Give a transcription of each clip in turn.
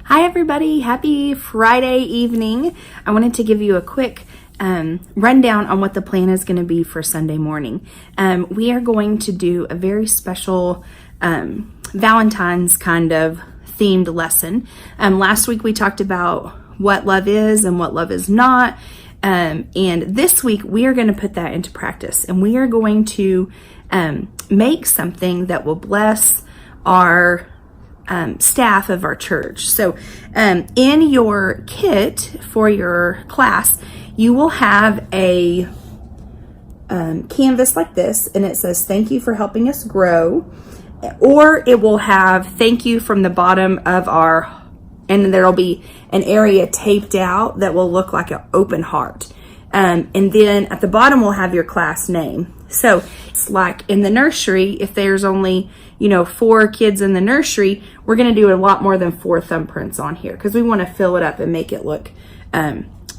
Hi everybody, happy Friday evening. I wanted to give you a quick rundown on what the plan is going to be for Sunday morning. We are going to do a very special Valentine's kind of themed lesson. Last week we talked about what love is and what love is not. And this week we are going to put that into practice, and we are going to make something that will bless our staff of our church. So in your kit for your class, you will have a canvas like this, and it says thank you for helping us grow, or it will have thank you from the bottom of our, and there'll be an area taped out that will look like an open heart. And then at the bottom we'll have your class name. So it's like in the nursery, if there's only 4 kids in the nursery, we're going to do a lot more than 4 thumbprints on here because we want to fill it up and make it look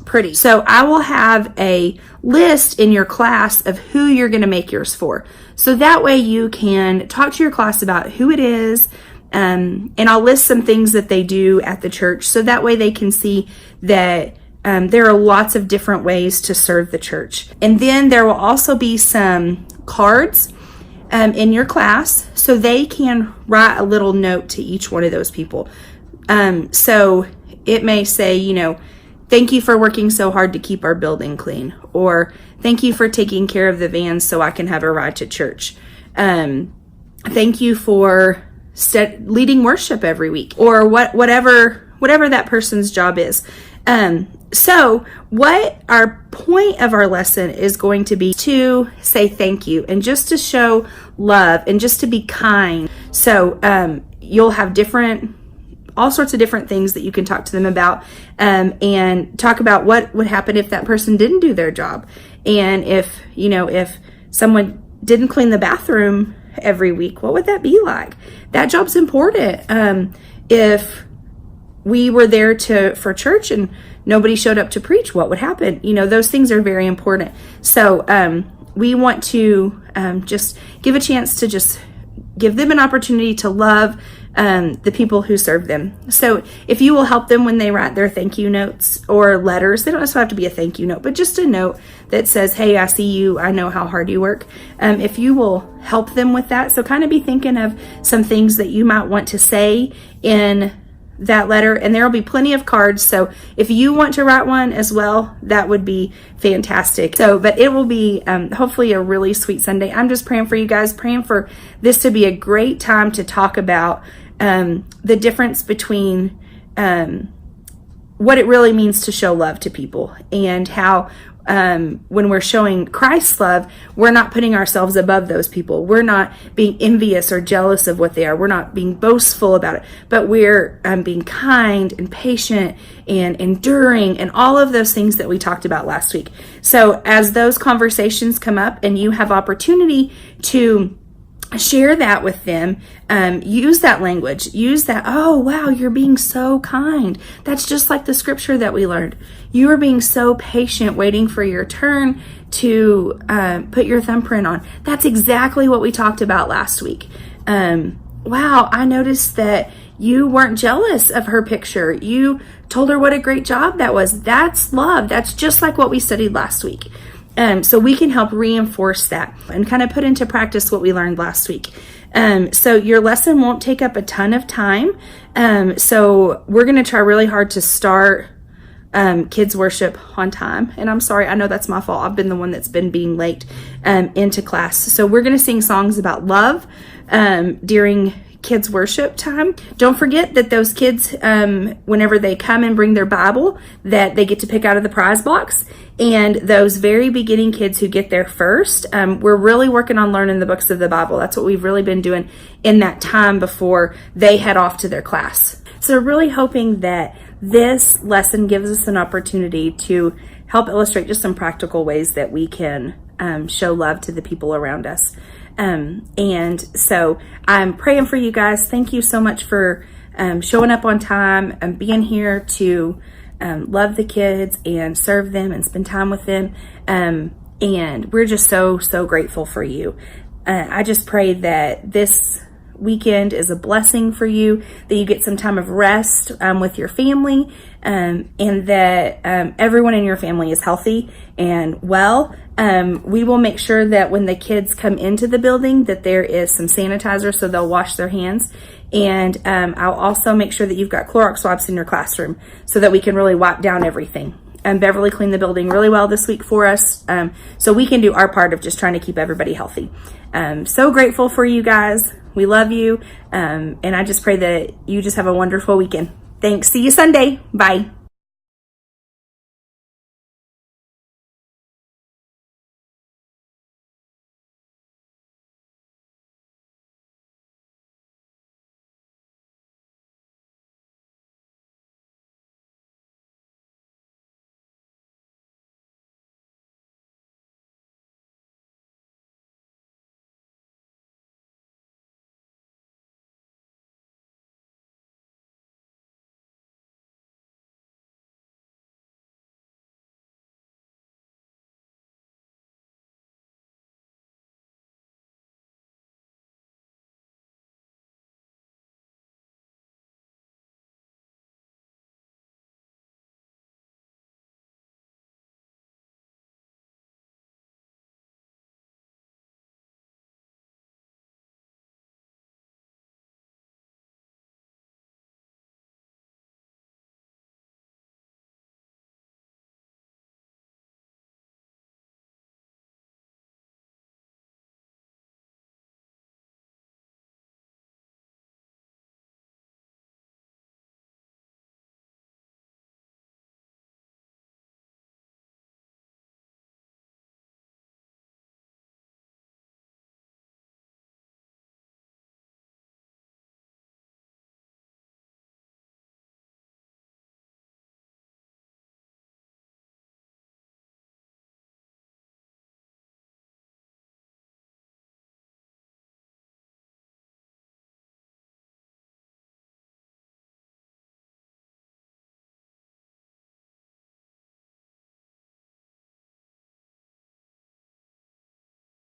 pretty. So I will have a list in your class of who you're going to make yours for. So that way you can talk to your class about who it is, and I'll list some things that they do at the church. So that way they can see that there are lots of different ways to serve the church. And then there will also be some cards in your class, so they can write a little note to each one of those people. So it may say, thank you for working so hard to keep our building clean, or thank you for taking care of the vans so I can have a ride to church. Thank you for leading worship every week, or whatever that person's job is. So what our point of our lesson is going to be to say thank you, and just to show love, and just to be kind. So you'll have all sorts of different things that you can talk to them about, and talk about what would happen if that person didn't do their job. And if someone didn't clean the bathroom every week, what would that be like? That job's important. If we were there for church and nobody showed up to preach, what would happen? Those things are very important. So we want to just give a chance to just give them an opportunity to love the people who serve them. So if you will help them when they write their thank you notes or letters, they don't necessarily have to be a thank you note, but just a note that says, hey, I see you, I know how hard you work. If you will help them with that, so kind of be thinking of some things that you might want to say in that letter, and there will be plenty of cards. So if you want to write one as well, that would be fantastic. But it will be hopefully a really sweet Sunday. I'm just praying for you guys, praying for this to be a great time to talk about the difference between what it really means to show love to people, and how when we're showing Christ's love, we're not putting ourselves above those people. We're not being envious or jealous of what they are. We're not being boastful about it, but we're being kind and patient and enduring, and all of those things that we talked about last week. So as those conversations come up and you have opportunity to share that with them, use that language, use that, oh wow, you're being so kind. That's just like the scripture that we learned. You are being so patient, waiting for your turn to put your thumbprint on. That's exactly what we talked about last week. Wow, I noticed that you weren't jealous of her picture. You told her what a great job that was. That's love. That's just like what we studied last week. So we can help reinforce that and kind of put into practice what we learned last week. So your lesson won't take up a ton of time. So we're going to try really hard to start kids worship on time. And I'm sorry, I know that's my fault. I've been the one that's been being late into class. So we're going to sing songs about love during kids worship time. Don't forget that those kids, whenever they come and bring their Bible, that they get to pick out of the prize box. And those very beginning kids who get there first, we're really working on learning the books of the Bible. That's what we've really been doing in that time before they head off to their class. So really hoping that this lesson gives us an opportunity to help illustrate just some practical ways that we can show love to the people around us. And so I'm praying for you guys. Thank you so much for showing up on time and being here to love the kids and serve them and spend time with them. And we're just so grateful for you. I just pray that this weekend is a blessing for you, that you get some time of rest with your family, and that everyone in your family is healthy and well. We will make sure that when the kids come into the building that there is some sanitizer so they'll wash their hands. And I'll also make sure that you've got Clorox wipes in your classroom so that we can really wipe down everything. Beverly cleaned the building really well this week for us, so we can do our part of just trying to keep everybody healthy. So grateful for you guys. We love you, and I just pray that you just have a wonderful weekend. Thanks. See you Sunday. Bye.